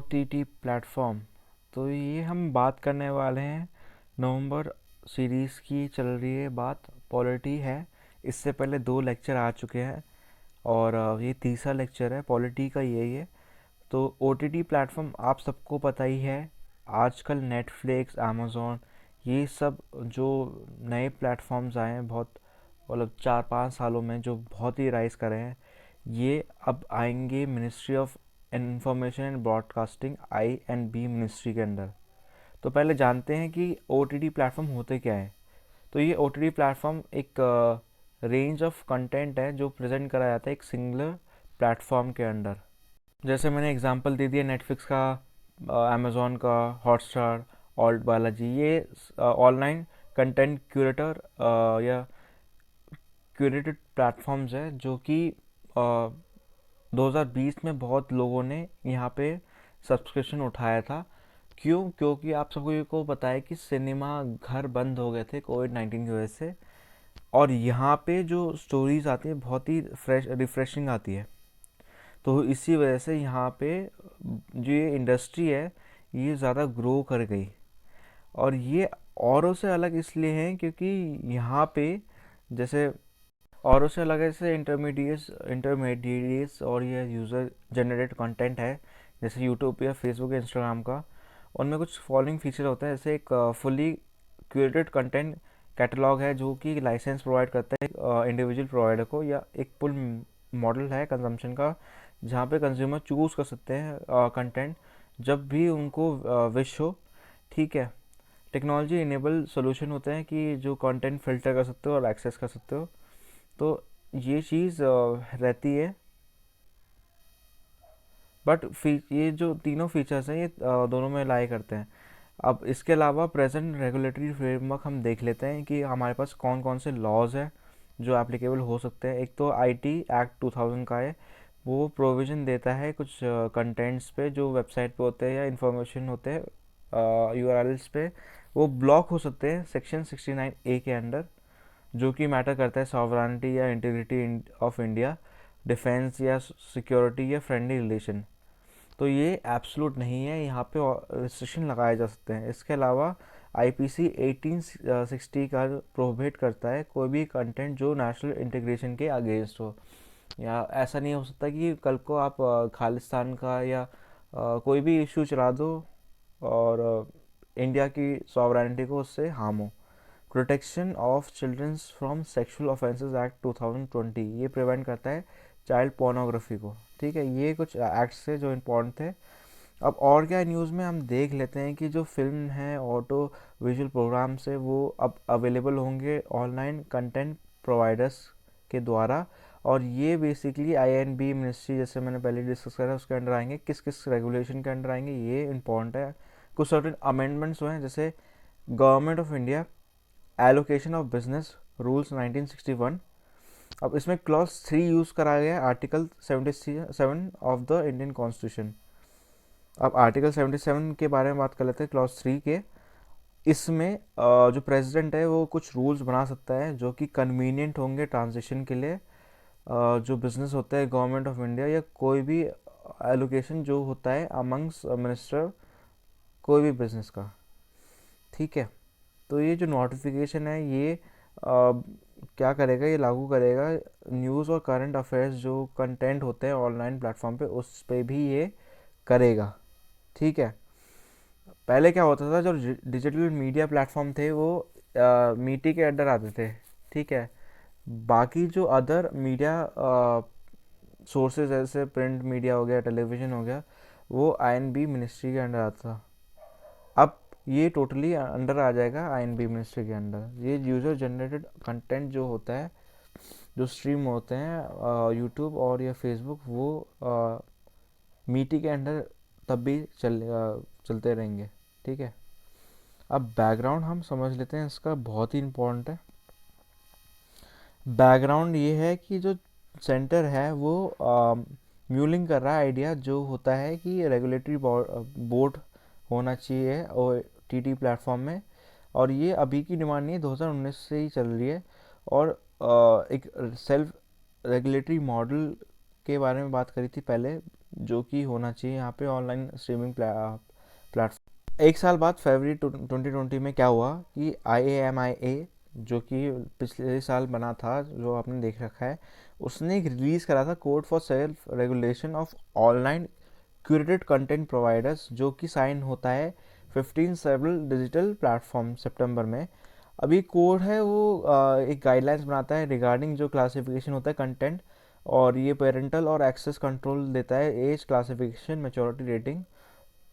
OTT platform. तो ये हम बात करने वाले हैं नवंबर सीरीज़ की। चल रही है बात, पॉलिटी है। इससे पहले 2 लेक्चर आ चुके हैं और ये तीसरा लेक्चर है पॉलिटी का, यही है। तो OTT प्लेटफॉर्म आप सबको पता ही है। आजकल नेटफ्लिक्स, अमेज़ॉन, ये सब जो नए प्लेटफॉर्म्स आए हैं, बहुत मतलब 4-5 सालों में जो बहुत ही राइज कर रहे हैं, ये अब आएंगे ministry of information and broadcasting INB ministry के अंदर। तो पहले जानते हैं कि OTT प्लेटफॉर्म होते क्या है। तो ये OTT प्लेटफॉर्म एक रेंज ऑफ कंटेंट है जो प्रेजेंट करा जाता है एक सिंगलर प्लेटफॉर्म के अंडर। जैसे मैंने एग्जांपल दे दिया नेटफ्लिक्स का, अमेज़ॉन का, हॉटस्टार, ऑल्ट बालाजी, ये ऑनलाइन कंटेंट क्यूरेटर या क्यूरेटेड प्लेटफॉर्म्स है जो कि 2020 में बहुत लोगों ने यहाँ पे सब्सक्रिप्शन उठाया था। क्यों? क्योंकि आप सबको को पता है कि सिनेमा घर बंद हो गए थे कोविड-19 की वजह से, और यहाँ पे जो स्टोरीज आती है बहुत ही फ्रेश रिफ्रेशिंग आती है। तो इसी वजह से यहाँ पे जो ये इंडस्ट्री है ये ज़्यादा ग्रो कर गई। और ये औरों से अलग इसलिए है क्योंकि यहाँ पे जैसे औरों से अलग है, जैसे इंटरमीडिएट्स और ये यूज़र जनरेटेड कंटेंट है, जैसे यूट्यूब या फेसबुक या इंस्टाग्राम का। उनमें कुछ फॉलोइंग फीचर होता है, जैसे एक फुली क्यूरेटेड कंटेंट कैटलॉग है जो कि लाइसेंस प्रोवाइड करता है इंडिविजुअल प्रोवाइडर को, या एक पुल मॉडल है कंजम्पशन का जहाँ पे कंज्यूमर चूज़ कर सकते हैं कंटेंट जब भी उनको विश हो। ठीक है। टेक्नोलॉजी इनेबल सोल्यूशन होते हैं कि जो कंटेंट फिल्टर कर सकते हो और एक्सेस कर सकते हो। तो ये चीज़ रहती है। बट ये जो तीनों फीचर्स हैं ये दोनों में लाई करते हैं। अब इसके अलावा प्रेजेंट रेगुलेटरी फ्रेमवर्क हम देख लेते हैं कि हमारे पास कौन कौन से लॉज हैं जो एप्लीकेबल हो सकते हैं। एक तो IT एक्ट 2000 का है, वो प्रोविज़न देता है कुछ कंटेंट्स पे जो वेबसाइट पे होते हैं या इंफॉर्मेशन होते हैं URLs पे, वो ब्लॉक हो सकते हैं सेक्शन 69A के अंडर, जो कि मैटर करता है सॉवरेनिटी या इंटीग्रिटी ऑफ इंडिया, डिफेंस या सिक्योरिटी या फ्रेंडली रिलेशन। तो ये एब्सोल्यूट नहीं है, यहाँ पे रिस्ट्रिक्शन लगाए जा सकते हैं। इसके अलावा IPC 1860 का प्रोहिबिट करता है कोई भी कंटेंट जो नेशनल इंटीग्रेशन के अगेंस्ट हो। या ऐसा नहीं हो सकता कि कल को आप खालिस्तान का या कोई भी इशू चला दो और इंडिया की सॉवरेनिटी को उससे हार्म हो। Protection of children's from sexual offences act 2020 ये प्रिवेंट करता है चाइल्ड पोर्नोग्राफी को। ठीक है, ये कुछ एक्ट्स थे जो इम्पोर्टेंट थे। अब और क्या न्यूज़ में हम देख लेते हैं कि जो फिल्म है, ऑटो विजुअल प्रोग्राम से, वो अब अवेलेबल होंगे ऑनलाइन कंटेंट प्रोवाइडर्स के द्वारा। और ये बेसिकली INB मिनिस्ट्री, जैसे मैंने पहले डिस्कस करा, उसके अंडर आएंगे। किस किस रेगुलेशन के अंडर आएंगे ये इम्पोर्टेंट है। कुछ सर्टेन अमेंडमेंट्स हुए हैं, जैसे government of India allocation of business rules 1961। अब इसमें क्लॉज 3 यूज़ करा गया है, article 77 of the Indian constitution. अब आर्टिकल 77 के बारे में बात कर लेते हैं, क्लॉज 3 के। इसमें जो प्रेसिडेंट है वो कुछ रूल्स बना सकता है जो कि कन्वीनियंट होंगे ट्रांजिशन के लिए। जो बिजनेस होता है गवर्नमेंट ऑफ इंडिया, या कोई भी एलोकेशन जो होता है अमंग्स मिनिस्टर कोई भी बिजनेस का। ठीक है। तो ये जो नोटिफिकेशन है ये क्या करेगा, ये लागू करेगा न्यूज़ और करंट अफेयर्स जो कंटेंट होते हैं ऑनलाइन प्लेटफॉर्म पे, उस पे भी ये करेगा। ठीक है। पहले क्या होता था, जो डिजिटल मीडिया प्लेटफॉर्म थे वो मीटी के अंडर आते थे। ठीक है। बाकी जो अदर मीडिया सोर्सेज जैसे प्रिंट मीडिया हो गया, टेलीविज़न हो गया, वो INB मिनिस्ट्री के अंडर आता था। अब ये टोटली अंडर आ जाएगा INB मिनिस्ट्री के अंडर। ये यूज़र जनरेटेड कंटेंट जो होता है, जो स्ट्रीम होते हैं यूट्यूब और या फेसबुक, वो मीटी के अंडर तब भी चलते रहेंगे। ठीक है। अब बैकग्राउंड हम समझ लेते हैं, इसका बहुत ही इम्पोर्टेंट है। बैकग्राउंड ये है कि जो सेंटर है वो म्यूलिंग कर रहा है आइडिया जो होता है कि रेगुलेटरी बोर्ड होना चाहिए OTT प्लेटफॉर्म में। और ये अभी की डिमांड नहीं है, 2019 से ही चल रही है। और एक सेल्फ रेगुलेटरी मॉडल के बारे में बात करी थी पहले, जो कि होना चाहिए यहाँ पे ऑनलाइन स्ट्रीमिंग प्लेटफॉर्म। एक साल बाद फरवरी 2020 में क्या हुआ कि IAMIA, जो कि पिछले साल बना था, जो आपने देख रखा है, उसने एक रिलीज़ करा था code for self regulation of online curated content providers, जो कि साइन होता है 15 सेवरल डिजिटल प्लेटफॉर्म सितंबर में। अभी कोड है वो एक गाइडलाइंस बनाता है रिगार्डिंग जो क्लासिफिकेशन होता है कंटेंट, और ये पेरेंटल और एक्सेस कंट्रोल देता है, एज क्लासिफिकेशन, मैच्योरिटी रेटिंग,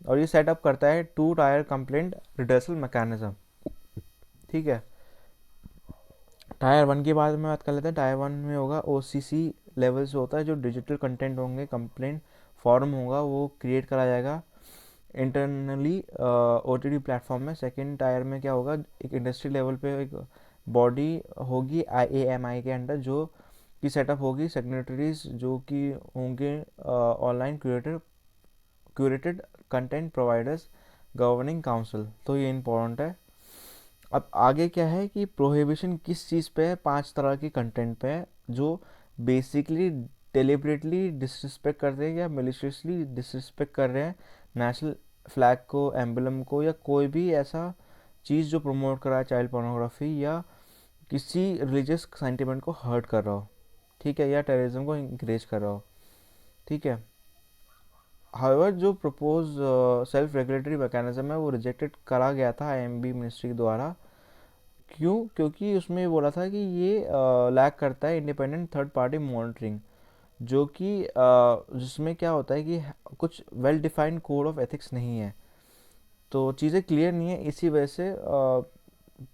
और ये सेटअप करता है 2 टायर कंप्लेंट रिडर्सल मैकेनिज्म। ठीक है, टायर 1 की बाद में बात कर लेते हैं। टायर 1 में होगा OCC लेवल से होता है, जो डिजिटल कंटेंट होंगे, कंप्लेंट फॉर्म होगा, वो क्रिएट करा जाएगा इंटरनली OTT प्लेटफॉर्म में। सेकंड टायर में क्या होगा, एक इंडस्ट्री लेवल पे एक बॉडी होगी IAMI के अंडर, जो की सेटअप होगी सिग्नेटरीज, जो कि होंगे online curated content providers governing council. तो ये इम्पोर्टेंट है। अब आगे क्या है कि प्रोहिबिशन किस चीज़ पे है, 5 तरह के कंटेंट पे है, जो बेसिकली डेलिबरेटली डिसरिस्पेक्ट कर रहे हैं या मिलिशियसली डिसरिस्पेक्ट कर रहे हैं नेशनल फ्लैग को, एम्बलम को, या कोई भी ऐसा चीज़ जो प्रमोट कर रहा है चाइल्ड पोर्नोग्राफी, या किसी रिलीजियस सेंटिमेंट को हर्ट कर रहा हो, ठीक है, या टेररिज्म को इंकरेज कर रहा हो। ठीक है, हाउएवर जो प्रपोज सेल्फ रेगुलेटरी मैकेनिज्म है वो रिजेक्टेड करा गया था IMB मिनिस्ट्री द्वारा। क्यों? क्योंकि उसमें बोला था कि ये लैक करता है इंडिपेंडेंट थर्ड पार्टी मॉनिटरिंग, जो कि जिसमें क्या होता है कि कुछ well defined code of ethics नहीं है, तो चीज़ें क्लियर नहीं है, इसी वजह से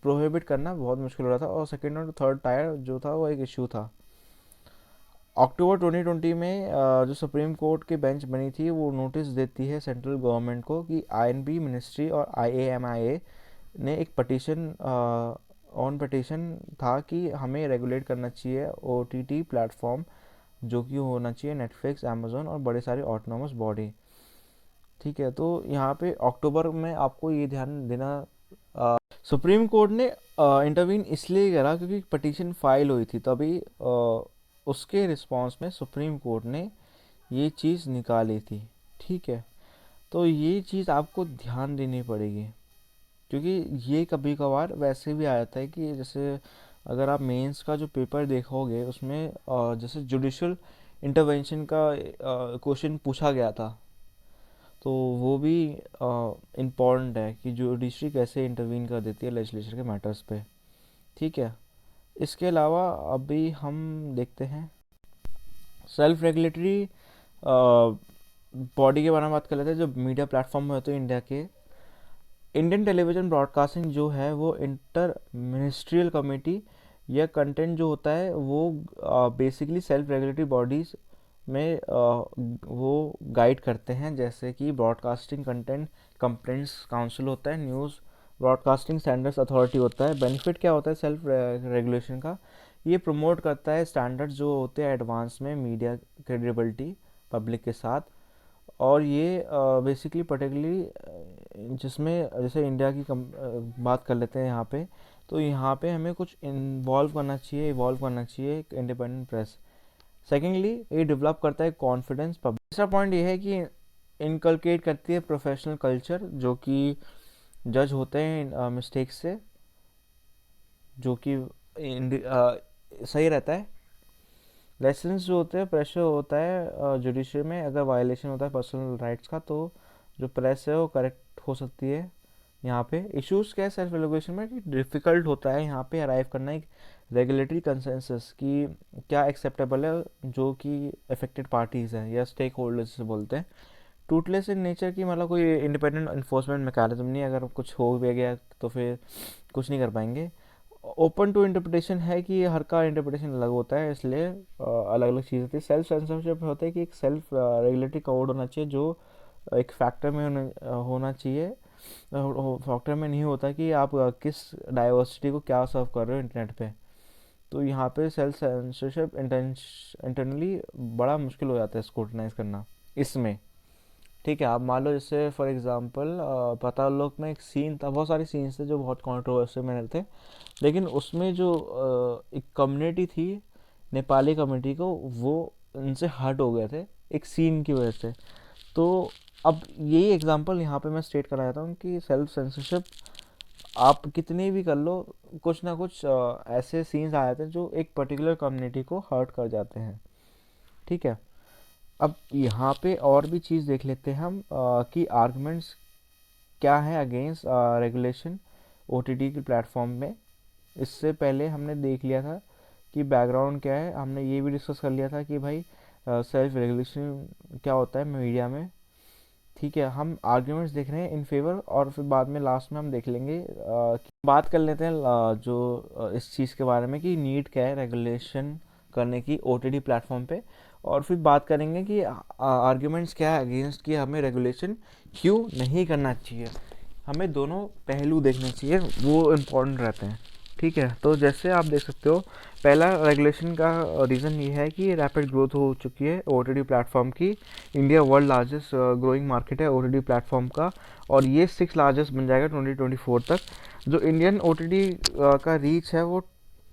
प्रोहिबिट करना बहुत मुश्किल हो रहा था। और सेकेंड और थर्ड टायर जो था वो एक इशू था। अक्टूबर 2020 में जो सुप्रीम कोर्ट की बेंच बनी थी वो नोटिस देती है सेंट्रल गवर्नमेंट को कि INB मिनिस्ट्री और IAMIA ने एक पिटीशन था कि हमें रेगुलेट करना चाहिए OTT प्लेटफॉर्म, जो कि होना चाहिए नेटफ्लिक्स, अमेजोन और बड़े सारे ऑटोनोमस बॉडी। ठीक है, तो यहाँ पे अक्टूबर में आपको ये ध्यान देना, सुप्रीम कोर्ट ने इंटरवीन इसलिए करा क्योंकि पटिशन फाइल हुई थी, तभी उसके रिस्पांस में सुप्रीम कोर्ट ने ये चीज़ निकाली थी। ठीक है, तो ये चीज़ आपको ध्यान देनी पड़ेगी, क्योंकि ये कभी कभार वैसे भी आ जाता है कि जैसे अगर आप मेंस का जो पेपर देखोगे उसमें जैसे जुडिशल इंटरवेंशन का क्वेश्चन पूछा गया था, तो वो भी इम्पॉर्टेंट है कि जुडिशरी कैसे इंटरवीन कर देती है लेजिस्लेचर के मैटर्स पे। ठीक है, इसके अलावा अभी हम देखते हैं सेल्फ रेगुलेटरी बॉडी के बारे में बात कर लेते हैं, जो मीडिया प्लेटफॉर्म होते हैं इंडिया के। इंडियन टेलीविज़न ब्रॉडकास्टिंग जो है वो इंटर मिनिस्ट्रियल कमेटी, या कंटेंट जो होता है वो बेसिकली सेल्फ रेगुलेटरी बॉडीज़ में वो गाइड करते हैं, जैसे कि ब्रॉडकास्टिंग कंटेंट कंप्लेंट्स काउंसिल होता है, न्यूज़ ब्रॉडकास्टिंग स्टैंडर्ड्स अथॉरिटी होता है। बेनिफिट क्या होता है सेल्फ रेगुलेशन का? ये प्रमोट करता है स्टैंडर्ड्स जो होते हैं एडवांस में मीडिया क्रेडिबिलिटी पब्लिक के साथ, और ये बेसिकली पर्टिकुलरली जिसमें जैसे इंडिया की बात कर लेते हैं यहाँ पे, तो यहाँ पे हमें कुछ इवॉल्व करना चाहिए एक इंडिपेंडेंट प्रेस। सेकेंडली, ये डेवलप करता है कॉन्फिडेंस पब्लिक। तीसरा पॉइंट ये है कि इनकलकेट करती है प्रोफेशनल कल्चर, जो कि जज होते हैं मिस्टेक्स से, जो कि सही रहता है। लेसन्स जो होते हैं, प्रेशर होता है जुडिशरी में, अगर वायलेशन होता है पर्सनल राइट्स का, तो जो प्रेस है वो करेक्ट हो सकती है। यहाँ पे इश्यूज क्या है सेल्फ रेगुलेशन में कि डिफ़िकल्ट होता है यहाँ पे अराइव करना एक रेगुलेटरी कंसेंसस कि क्या एक्सेप्टेबल है, जो कि अफेक्टेड पार्टीज़ हैं या स्टेक होल्डर्स से बोलते हैं। टूटलेस इन नेचर की, मतलब कोई इंडिपेंडेंट इन्फोर्समेंट मैकेनिज्म नहीं, अगर कुछ हो भी गया तो फिर कुछ नहीं कर पाएंगे। ओपन टू इंटरप्रिटेशन है कि हर का इंटरप्रिटेशन अलग होता है, इसलिए अलग अलग चीज़ होती है। सेल्फ सेंसरशिप होता है कि एक सेल्फ रेगुलेटरी कोड होना चाहिए, जो एक फैक्टर में होना चाहिए। फैक्टर में नहीं होता कि आप किस डाइवर्सिटी को क्या सर्व कर रहे हो इंटरनेट पे। तो यहाँ पे सेल्फ सेंसरशिप इंटरनली बड़ा मुश्किल हो जाता है स्क्रूटनाइज करना इसमें। ठीक है, आप मान लो जैसे फॉर एग्जांपल पाताल लोक में एक सीन था, बहुत सारे सीन्स थे जो बहुत कंट्रोवर्सी में थे, लेकिन उसमें जो एक कम्युनिटी थी नेपाली कम्युनिटी को, वो उनसे हर्ट हो गए थे, एक सीन की वजह से। तो अब यही एग्जांपल यहाँ पे मैं स्टेट करा जाता हूँ कि सेल्फ सेंसरशिप आप कितने भी कर लो, कुछ ना कुछ ऐसे सीन्स आ जाते हैं जो एक पर्टिकुलर कम्युनिटी को हर्ट कर जाते हैं। ठीक है, अब यहाँ पे और भी चीज़ देख लेते हैं हम कि आर्गुमेंट्स क्या है अगेंस्ट रेगुलेशन ओटीटी के प्लेटफॉर्म में। इससे पहले हमने देख लिया था कि बैकग्राउंड क्या है, हमने ये भी डिस्कस कर लिया था कि भाई सेल्फ रेगुलेशन क्या होता है मीडिया में। ठीक है, हम आर्ग्यूमेंट्स देख रहे हैं इन फेवर, और फिर बाद में लास्ट में हम देख लेंगे बात कर लेते हैं इस चीज़ के बारे में कि नीड क्या है रेगुलेशन करने की ओटीटी प्लेटफॉर्म पे, और फिर बात करेंगे कि आर्ग्यूमेंट्स क्या है अगेंस्ट कि हमें रेगुलेशन क्यों नहीं करना चाहिए। हमें दोनों पहलू देखने चाहिए, वो इम्पोर्टेंट रहते हैं। ठीक है, तो जैसे आप देख सकते हो, पहला रेगुलेशन का रीज़न ये है कि रैपिड ग्रोथ हो चुकी है ओटीटी प्लेटफॉर्म की। India world largest growing market है ओटीटी प्लेटफॉर्म का, और ये 6 लार्जेस्ट बन जाएगा 2024 तक। जो इंडियन ओटीटी का रीच है वो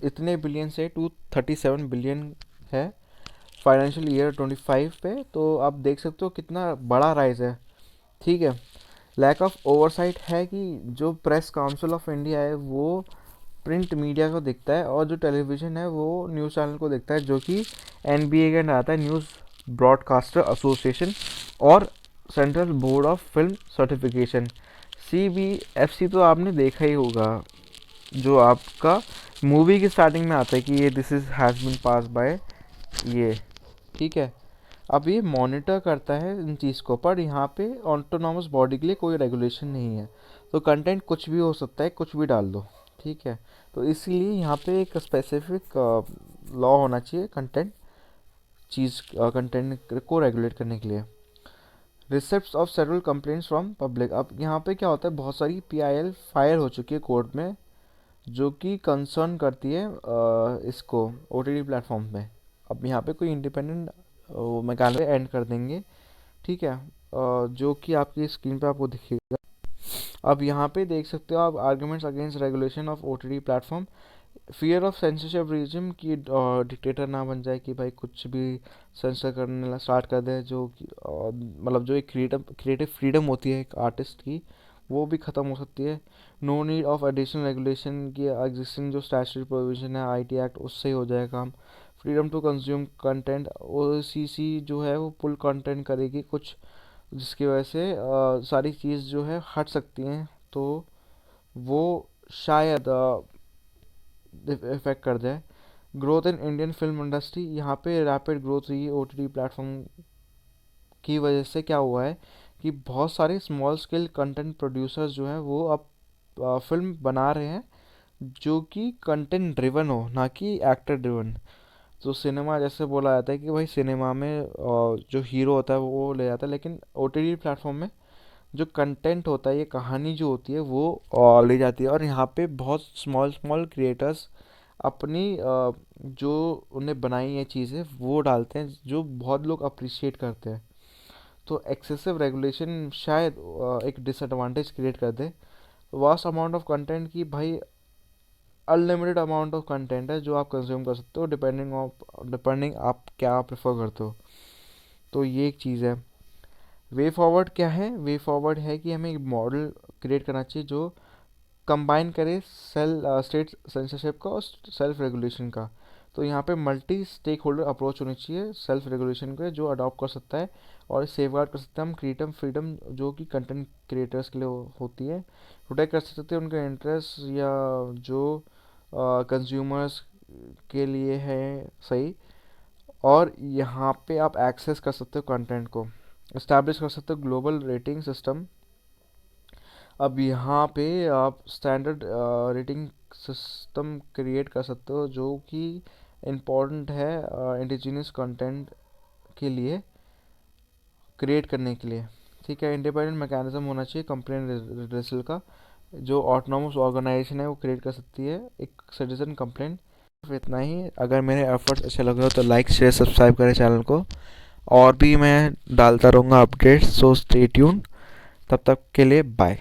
इतने बिलियन से 237 बिलियन है फाइनेंशियल ईयर 25 पे। तो आप देख सकते हो कितना बड़ा राइज है। ठीक है, लैक ऑफ ओवरसाइट है कि जो प्रेस काउंसिल ऑफ इंडिया है वो प्रिंट मीडिया को देखता है, और जो टेलीविज़न है वो न्यूज़ चैनल को देखता है, जो कि एनबीए के अंडर आता है, न्यूज़ ब्रॉडकास्टर एसोसिएशन, और central board of film certification CBFC. तो आपने देखा ही होगा, जो आपका मूवी की स्टार्टिंग में आता है कि ये this is has been pass by ये। ठीक है, अब ये मॉनिटर करता है इन चीज़ को, पर यहाँ पे ऑटोनॉमस बॉडी के लिए कोई रेगुलेशन नहीं है। तो कंटेंट कुछ भी हो सकता है, कुछ भी डाल दो। ठीक है, तो इसीलिए यहाँ पे एक स्पेसिफिक लॉ होना चाहिए कंटेंट को रेगुलेट करने के लिए। Receipts of several complaints from public. अब यहाँ पे क्या होता है, बहुत सारी पीआईएल फायर हो चुकी है कोर्ट में, जो कि कंसर्न करती है इसको ओटीटी प्लेटफॉर्म में। अब यहाँ पे कोई इंडिपेंडेंट मैकेनिज्म एंड कर देंगे। ठीक है, जो कि आपकी स्क्रीन पे आपको दिखेगा। अब यहाँ पे देख सकते हो आप arguments against regulation of OTT platform. Fear of censorship reason की डिक्टेटर ना बन जाए कि भाई कुछ भी सेंसर करने स्टार्ट कर दे, जो मतलब जो एक क्रिएटिव फ्रीडम होती है एक आर्टिस्ट की, वो भी ख़त्म हो सकती है। No need of additional regulation की एग्जिस्टिंग जो स्टैट्यूटरी प्रोविजन है आईटी एक्ट, उससे ही हो जाएगा काम। Freedom to consume content, OCC जो है वो पुल कंटेंट करेगी कुछ, जिसकी वजह से सारी चीज़ जो है हट सकती हैं, तो वो शायद इफेक्ट कर जाए। Growth in Indian film industry, यहाँ पे रैपिड ग्रोथ हुई ओटीटी प्लेटफॉर्म की वजह से। क्या हुआ है कि बहुत सारे स्मॉल स्केल कंटेंट प्रोड्यूसर्स जो हैं वो अब फिल्म बना रहे हैं जो कि कंटेंट ड्रिवन हो, ना कि एक्टर ड्रिवन। तो सिनेमा जैसे बोला जाता है कि भाई सिनेमा में जो हीरो होता है वो ले जाता है, लेकिन ओटीटी प्लेटफॉर्म में जो कंटेंट होता है, ये कहानी जो होती है वो ले जाती है। और यहाँ पे बहुत स्मॉल स्मॉल क्रिएटर्स अपनी जो उन्हें बनाई है चीज़ें वो डालते हैं, जो बहुत लोग अप्रिशिएट करते हैं। तो एक्सेसिव रेगुलेशन शायद एक डिसएडवांटेज क्रिएट कर दे। वास्ट अमाउंट ऑफ कंटेंट की भाई अनलिमिटेड अमाउंट ऑफ कंटेंट है जो आप कंज्यूम कर सकते हो, डिपेंडिंग आप क्या प्रेफर करते हो। तो ये एक चीज़ है। वे फॉरवर्ड क्या है, वे फॉरवर्ड है कि हमें एक मॉडल क्रिएट करना चाहिए जो कंबाइन करे स्टेट सेंसरशिप का और सेल्फ रेगुलेशन का। तो यहाँ पे मल्टी स्टेक होल्डर अप्रोच होनी चाहिए सेल्फ रेगुलेशन के, जो अडॉप्ट कर सकता है और सेफ गार्ड कर सकते हैं हम क्रिएटिव फ्रीडम जो कि कंटेंट क्रिएटर्स के लिए होती है। प्रोटेक्ट कर सकते हैं उनके इंटरेस्ट, या जो कंज्यूमर्स के लिए है सही। और यहाँ पे आप एक्सेस कर सकते हो कंटेंट को, इस्टेब्लिश कर सकते हो ग्लोबल रेटिंग सिस्टम। अब यहाँ पे आप स्टैंडर्ड रेटिंग सिस्टम क्रिएट कर सकते हो जो कि इम्पोर्टेंट है इंडिजिनियस कंटेंट के लिए क्रिएट करने के लिए। ठीक है, इंडिपेंडेंट मैकेनिज्म होना चाहिए कंप्लेंट रिड्रेसल का, जो ऑटोनॉमस ऑर्गेनाइजेशन है वो क्रिएट कर सकती है एक सिटीजन कंप्लेंट। इतना ही। अगर मेरे एफर्ट्स अच्छे लगे हो तो लाइक शेयर सब्सक्राइब करें चैनल को, और भी मैं डालता रहूँगा अपडेट्स, सो स्टे ट्यून। तब तक के लिए बाय।